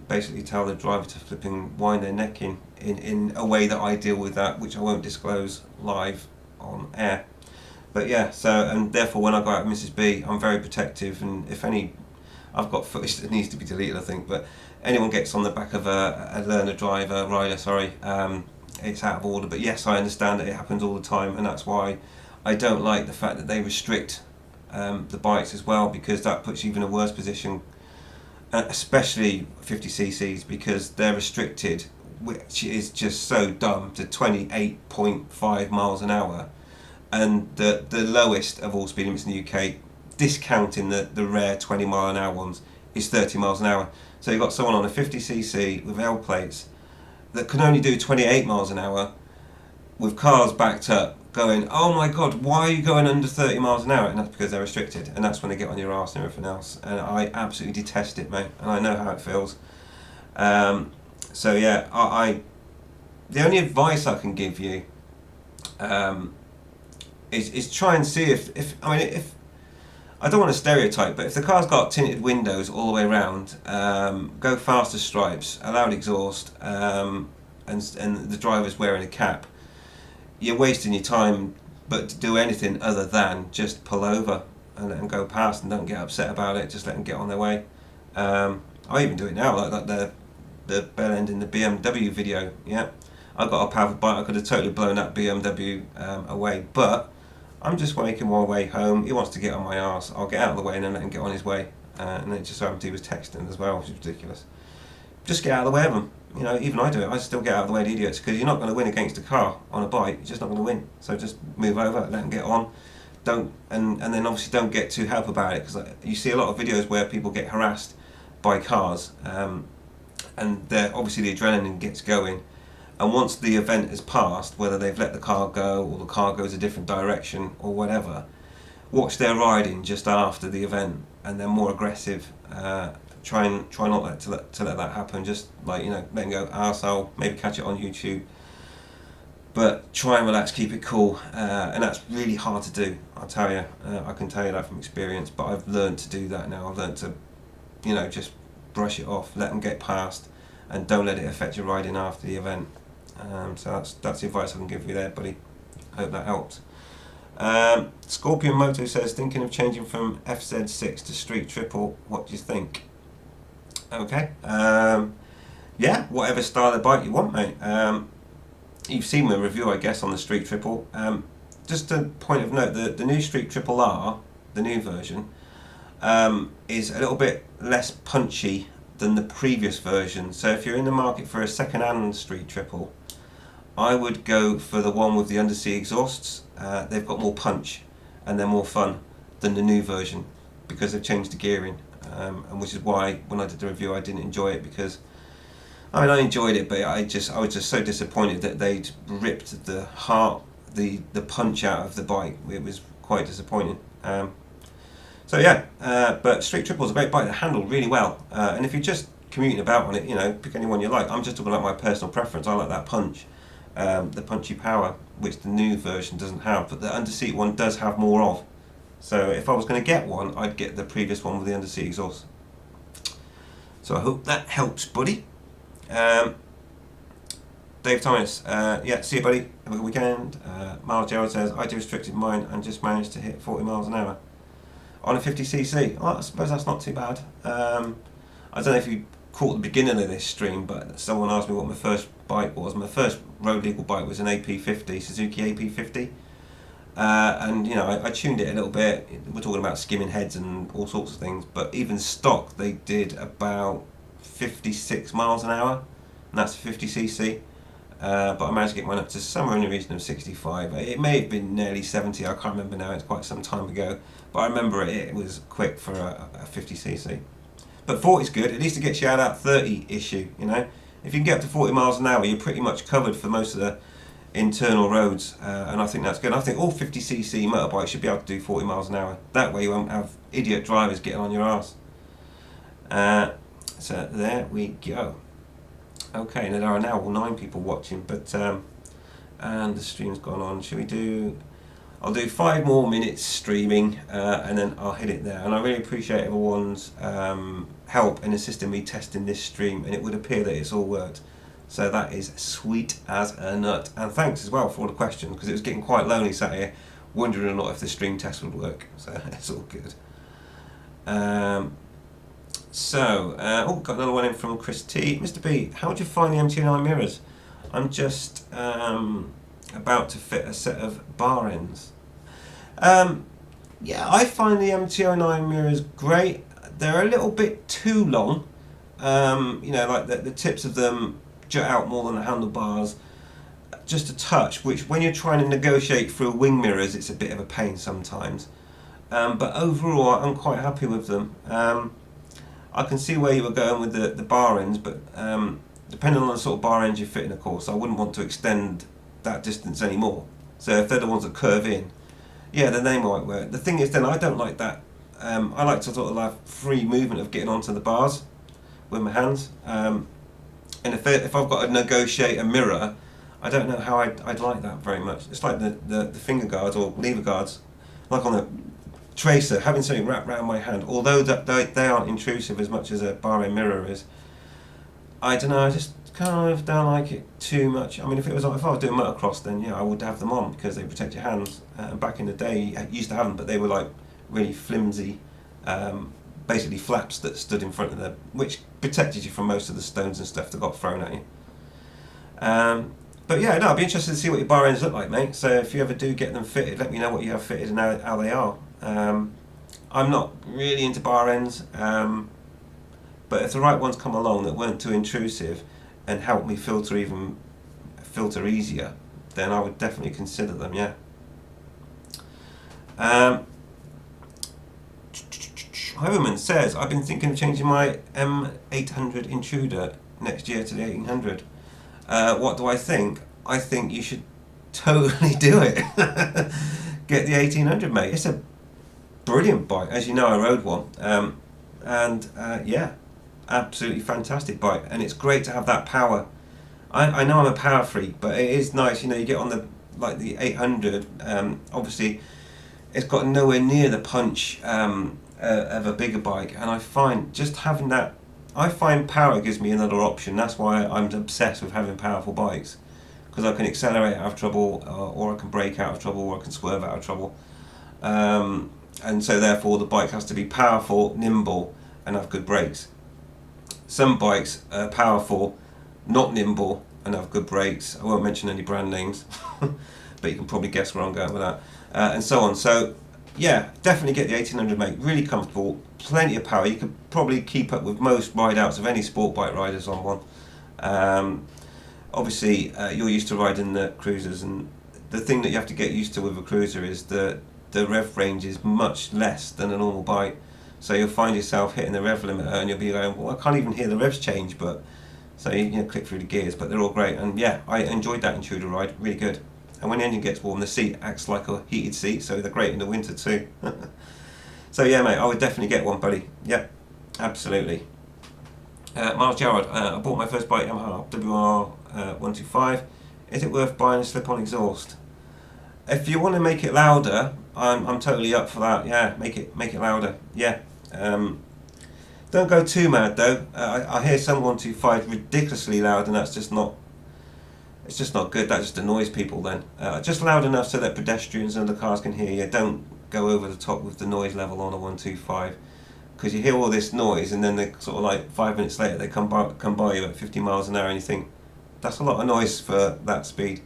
basically tell the driver to flipping wind their neck in a way that I deal with that, which I won't disclose live on air. But yeah, so, and therefore when I go out with Mrs. B, I'm very protective, and if any, I've got footage that needs to be deleted, I think, but anyone gets on the back of a learner rider, it's out of order. But yes, I understand that it happens all the time, and that's why I don't like the fact that they restrict the bikes as well, because that puts you in a worse position, especially 50cc's, because they're restricted, which is just so dumb, to 28.5 miles an hour, and the lowest of all speed limits in the UK, discounting the rare 20 mile an hour ones, is 30 miles an hour. So you've got someone on a 50cc with L plates that can only do 28 miles an hour, with cars backed up, going, oh my god, why are you going under 30 miles an hour? And that's because they're restricted, and that's when they get on your arse and everything else. And I absolutely detest it, mate, and I know how it feels. So yeah, I the only advice I can give you is try and see if I don't want to stereotype, but if the car's got tinted windows all the way around, go faster stripes, allowed exhaust, and the driver's wearing a cap, you're wasting your time. But to do anything other than just pull over and let them go past, and don't get upset about it, just let them get on their way. I even do it now, like the bell end in the BMW video. Yeah, I got a powerful bike, I could have totally blown that BMW away, but I'm just making my way home. He wants to get on my arse, I'll get out of the way and then let him get on his way. And then just so happened he was texting as well, which is ridiculous. Just get out of the way of them. You know, even I do it. I still get out of the way of idiots, because you're not going to win against a car on a bike. You're just not going to win. So just move over, let them get on. Don't and then obviously don't get too hype about it, because you see a lot of videos where people get harassed by cars, and obviously the adrenaline gets going. And once the event has passed, whether they've let the car go or the car goes a different direction or whatever, watch their riding just after the event, and they're more aggressive. Try not to let that happen. Just let them go arsehole. Maybe catch it on YouTube, but try and relax, keep it cool, and that's really hard to do. I'll tell you. I can tell you that from experience. But I've learned to do that now. I've learned to, just brush it off, let them get past, and don't let it affect your riding after the event. So that's the advice I can give you there, buddy. Hope that helps. Scorpion Moto says, thinking of changing from FZ6 to Street Triple. What do you think? Okay. Yeah, whatever style of bike you want, mate. You've seen my review, I guess, on the Street Triple. Just a point of note, the new Street Triple R, the new version, is a little bit less punchy than the previous version. So if you're in the market for a second-hand Street Triple, I would go for the one with the undersea exhausts. They've got more punch and they're more fun than the new version, because they've changed the gearing. and which is why when I did the review I didn't enjoy it, because I enjoyed it, but I was just so disappointed that they'd ripped the punch out of the bike. It was quite disappointing. So yeah, but Street Triple is a great bike that handled really well, and if you're just commuting about on it, pick any one you like. I'm just talking about my personal preference. I like that punch, the punchy power, which the new version doesn't have, but the underseat one does have more of. So if I was going to get one, I'd get the previous one with the underseat exhaust. So I hope that helps, buddy. Dave Thomas, yeah, see you, buddy. Have a good weekend. Miles Gerald says, I restricted mine and just managed to hit 40 miles an hour on a 50cc. Well, I suppose that's not too bad. I don't know if you caught the beginning of this stream, but someone asked me what my first bike was. My first road legal bike was an AP50, Suzuki AP50. And I tuned it a little bit. We're talking about skimming heads and all sorts of things, but even stock they did about 56 miles an hour, and that's 50cc. But I managed to get mine up to somewhere in the region of 65. It may have been nearly 70, I can't remember now, it's quite some time ago, but I remember it was quick for a 50cc. But 40 is good, at least it gets you out of that 30 issue. If you can get up to 40 miles an hour, you're pretty much covered for most of the internal roads, and I think that's good. I think all 50cc motorbikes should be able to do 40 miles an hour. That way you won't have idiot drivers getting on your arse. So there we go. Okay, now there are now 9 people watching, but and the stream's gone on. Should we do? I'll do 5 more minutes streaming, and then I'll hit it there. And I really appreciate everyone's help in assisting me testing this stream, and it would appear that it's all worked. So that is sweet as a nut. And thanks as well for all the questions, because it was getting quite lonely sat here wondering or not if the stream test would work. So it's all good. Got another one in from Chris T. Mr. B, how would you find the MT09 mirrors? I'm just about to fit a set of bar ends. Yeah, I find the MT09 mirrors great. They're a little bit too long. Like the tips of them jut out more than the handlebars, just a touch, which when you're trying to negotiate through wing mirrors, it's a bit of a pain sometimes. But overall, I'm quite happy with them. I can see where you were going with the bar ends, but depending on the sort of bar ends you're fitting, of course, I wouldn't want to extend that distance anymore. So if they're the ones that curve in, yeah, then they might work. The thing is, then I don't like that. I like to sort of have free movement of getting onto the bars with my hands. And if I've got to negotiate a mirror, I don't know how I'd like that very much. It's like the finger guards or lever guards, like on the Tracer, having something wrapped around my hand, although they aren't intrusive as much as a bar end mirror is. I don't know, I just kind of don't like it too much. I mean, if I was doing motocross, then yeah, I would have them on because they protect your hands. Back in the day, I used to have them, but they were like really flimsy, basically flaps that stood in front of them, which protected you from most of the stones and stuff that got thrown at you. But yeah, no, I'd be interested to see what your bar ends look like, mate. So if you ever do get them fitted, let me know what you have fitted and how they are. I'm not really into bar ends, but if the right ones come along that weren't too intrusive and help me filter easier, then I would definitely consider them, yeah. Hoverman says, I've been thinking of changing my M800 Intruder next year to the 1800. What do I think? I think you should totally do it. Get the 1800, mate. It's a brilliant bike. As you know, I rode one. Yeah, absolutely fantastic bike. And it's great to have that power. I know I'm a power freak, but it is nice, you get on the 800, obviously it's got nowhere near the punch of a bigger bike, and I find just having that, I find power gives me another option. That's why I'm obsessed with having powerful bikes, because I can accelerate out of trouble, or I can brake out of trouble, or I can swerve out of trouble, and so therefore the bike has to be powerful, nimble, and have good brakes. Some bikes are powerful, not nimble, and have good brakes. I won't mention any brand names, but you can probably guess where I'm going with that, and so on. So yeah, definitely get the 1800, mate. Really comfortable, plenty of power. You could probably keep up with most ride-outs of any sport bike riders on one. Obviously, you're used to riding the cruisers, and the thing that you have to get used to with a cruiser is the rev range is much less than a normal bike. So you'll find yourself hitting the rev limiter and you'll be going, well, I can't even hear the revs change, but so you know, click through the gears, but they're all great. And yeah, I enjoyed that Intruder ride, really good. And when the engine gets warm, the seat acts like a heated seat, so they're great in the winter too. So yeah, mate, I would definitely get one, buddy. Yep, absolutely. Miles Gerard, I bought my first bike, Yamaha WR125. Is it worth buying a slip-on exhaust? If you want to make it louder, I'm totally up for that. Yeah, make it louder. Yeah. Don't go too mad though. I hear some 125 ridiculously loud, and that's just not. It's just not good. That just annoys people. Then just loud enough so that pedestrians and other cars can hear you. Don't go over the top with the noise level on a 125, because you hear all this noise, and then they sort of like 5 minutes later they come by you at 50 miles an hour, and you think that's a lot of noise for that speed.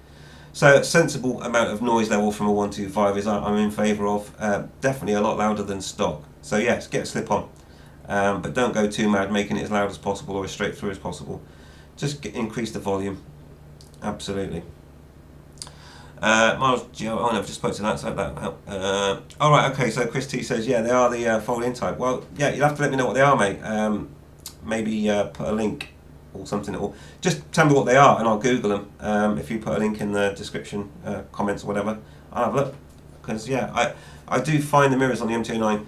So a sensible amount of noise level from a 125 is I'm in favour of. Definitely a lot louder than stock. So yes, get a slip-on. But don't go too mad making it as loud as possible or as straight through as possible. Just increase the volume. Absolutely. Miles Gio, oh no, I've just spoke to that, so that helped. Alright, okay, so Chris T says, yeah, they are the fold-in type. Well, yeah, you'll have to let me know what they are, mate. Maybe put a link or something, or just tell me what they are and I'll Google them. If you put a link in the description, comments or whatever, I'll have a look. Because yeah, I do find the mirrors on the MT09.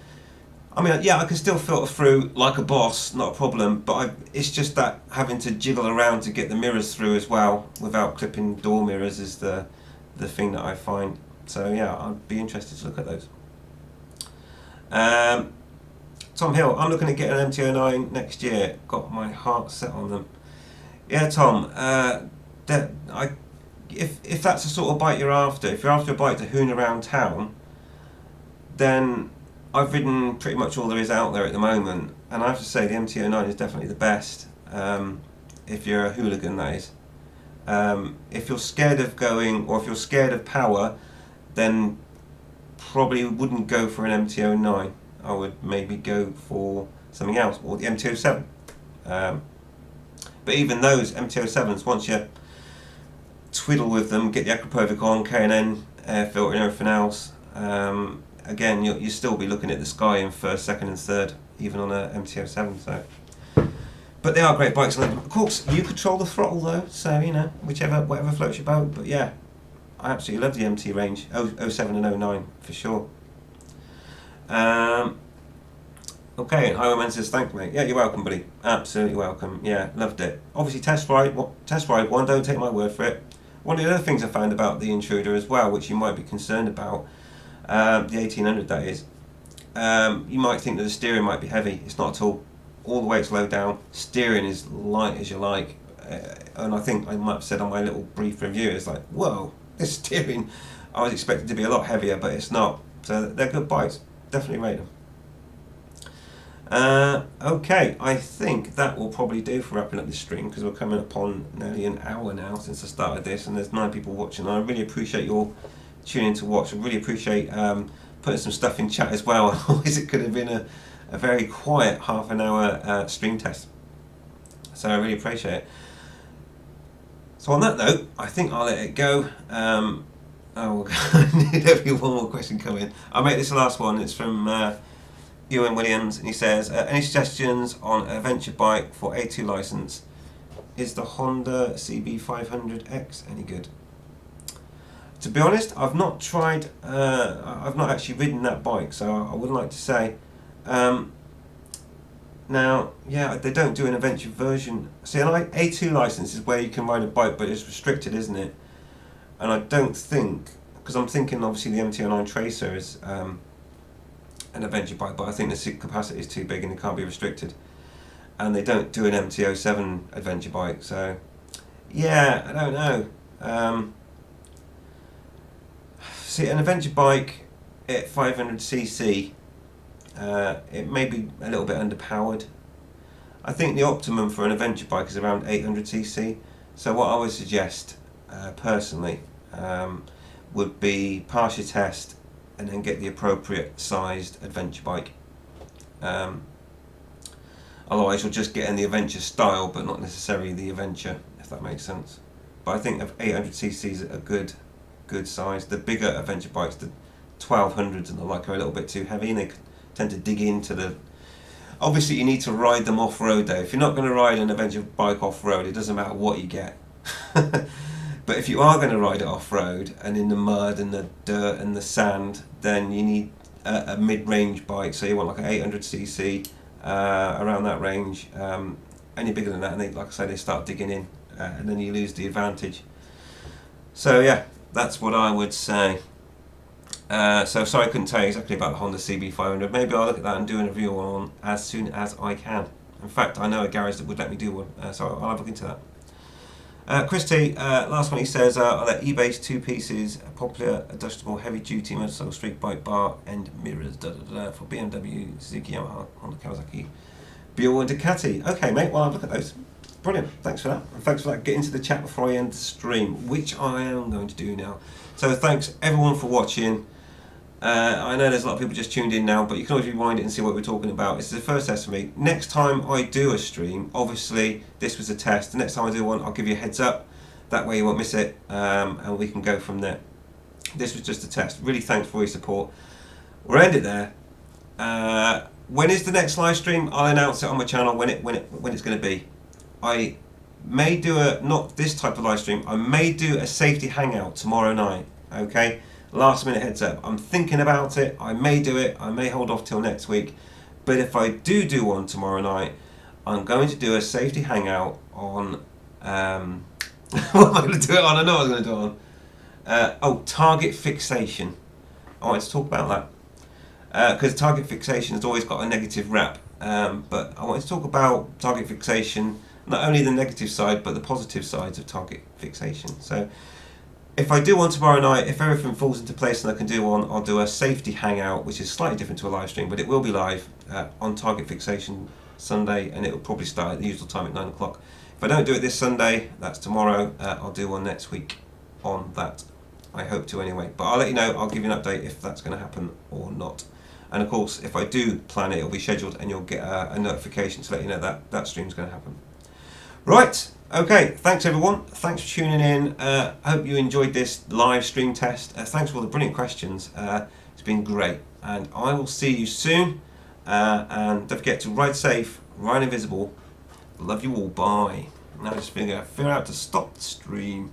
I mean, yeah, I can still filter through like a boss, not a problem, but it's just that having to jiggle around to get the mirrors through as well without clipping door mirrors is the thing that I find. So yeah, I'd be interested to look at those. Tom Hill, I'm looking at getting an MT09 next year. Got my heart set on them. Yeah, Tom. If that's the sort of bike you're after, if you're after a bike to hoon around town, then I've ridden pretty much all there is out there at the moment, and I have to say the MT09 is definitely the best. If you're a hooligan, that is. If you're scared of going, or if you're scared of power, then probably wouldn't go for an MT09. I would maybe go for something else, or the MT07. But even those MT07s, once you twiddle with them, get the Akrapovic on, K&N air filter and everything else, again, you'll still be looking at the sky in first, second and third, even on a MT07. So, but they are great bikes. And of course, you control the throttle though, so you know, whatever floats your boat. But yeah, I absolutely love the MT range, 07 and 09 for sure. Okay, and Highwayman says, thanks mate. Yeah, you're welcome, buddy. Absolutely welcome. Yeah, loved it. Obviously, test ride one, don't take my word for it. One of the other things I found about the Intruder as well, which you might be concerned about, the 1800 that is, you might think that the steering might be heavy. It's not at all. All the weight's low down. Steering is light as you like. And I think I might have said on my little brief review, it's like, whoa, this steering, I was expecting to be a lot heavier, but it's not. So they're good bikes. Definitely rate them. Okay, I think that will probably do for wrapping up this stream, because we're coming upon nearly an hour now since I started this, and there's 9 people watching. I really appreciate you all tuning in to watch. I really appreciate putting some stuff in chat as well. Otherwise it could have been a very quiet half an hour stream test. So I really appreciate it. So on that note, I think I'll let it go. There'll be one more question coming. I'll make this the last one. It's from Ewan Williams, and he says, any suggestions on a venture bike for A2 license? Is the Honda CB500X any good? To be honest, I've not tried, I've not actually ridden that bike, so I wouldn't like to say. Now, yeah, they don't do an adventure version. See, an A2 license is where you can ride a bike, but it's restricted, isn't it? And I don't think, because I'm thinking obviously the MT09 Tracer is an adventure bike, but I think the seat capacity is too big and it can't be restricted. And they don't do an MT07 adventure bike, so yeah, I don't know. See, an adventure bike at 500cc, it may be a little bit underpowered. I think the optimum for an adventure bike is around 800cc. So what I would suggest, personally, would be pass your test and then get the appropriate sized adventure bike. Otherwise you'll just get in the adventure style, but not necessarily the adventure, if that makes sense. But I think 800cc is a good size. The bigger adventure bikes, the 1200s and the like, are a little bit too heavy, and they tend to dig into the Obviously, you need to ride them off-road though. If you're not going to ride an adventure bike off-road, it doesn't matter what you get. But if you are going to ride it off-road and in the mud and the dirt and the sand, then you need a mid-range bike. So you want like an 800cc around that range. Any bigger than that, and they, like I say, they start digging in, and then you lose the advantage. So yeah, that's what I would say. So sorry I couldn't tell you exactly about the Honda CB500. Maybe I'll look at that and do a review on as soon as I can. In fact, I know a garage that would let me do one, so I'll have a look into that. Chris T, last one he says, are there eBay's two pieces, a popular adjustable heavy duty motorcycle street bike bar and mirrors for BMW, Suzuki, Yamaha, Honda, Kawasaki, Buell and Ducati. Okay mate, well I'll look at those. Brilliant, thanks for that. And thanks for that. Get into the chat before I end the stream, which I am going to do now. So thanks everyone for watching. I know there's a lot of people just tuned in now, but you can always rewind it and see what we're talking about. This is the first test for me. Next time I do a stream, obviously this was a test. The next time I do one, I'll give you a heads up. That way you won't miss it, and we can go from there. This was just a test. Really thanks for your support. We'll end it there. When is the next live stream? I'll announce it on my channel when it's going to be. I may do not this type of live stream. I may do a safety hangout tomorrow night. Okay. Last minute heads up. I'm thinking about it. I may do it. I may hold off till next week. But if I do one tomorrow night, I'm going to do a safety hangout on. What am I going to do it on? I know what I was going to do it on. Target fixation. I wanted to talk about that because target fixation has always got a negative rap. But I wanted to talk about target fixation, not only the negative side but the positive sides of target fixation. So. If I do one tomorrow night, if everything falls into place and I can do one, I'll do a safety hangout, which is slightly different to a live stream, but it will be live on Target Fixation Sunday, and it will probably start at the usual time at 9 o'clock. If I don't do it this Sunday, that's tomorrow, I'll do one next week on that. I hope to anyway. But I'll let you know, I'll give you an update if that's going to happen or not. And of course, if I do plan it, it'll be scheduled and you'll get a notification to let you know that that stream's going to happen. Right. Okay, thanks everyone. Thanks for tuning in. I hope you enjoyed this live stream test. Thanks for all the brilliant questions. It's been great. And I will see you soon. And don't forget to ride safe, ride invisible. Love you all. Bye. Now just figure out to stop the stream.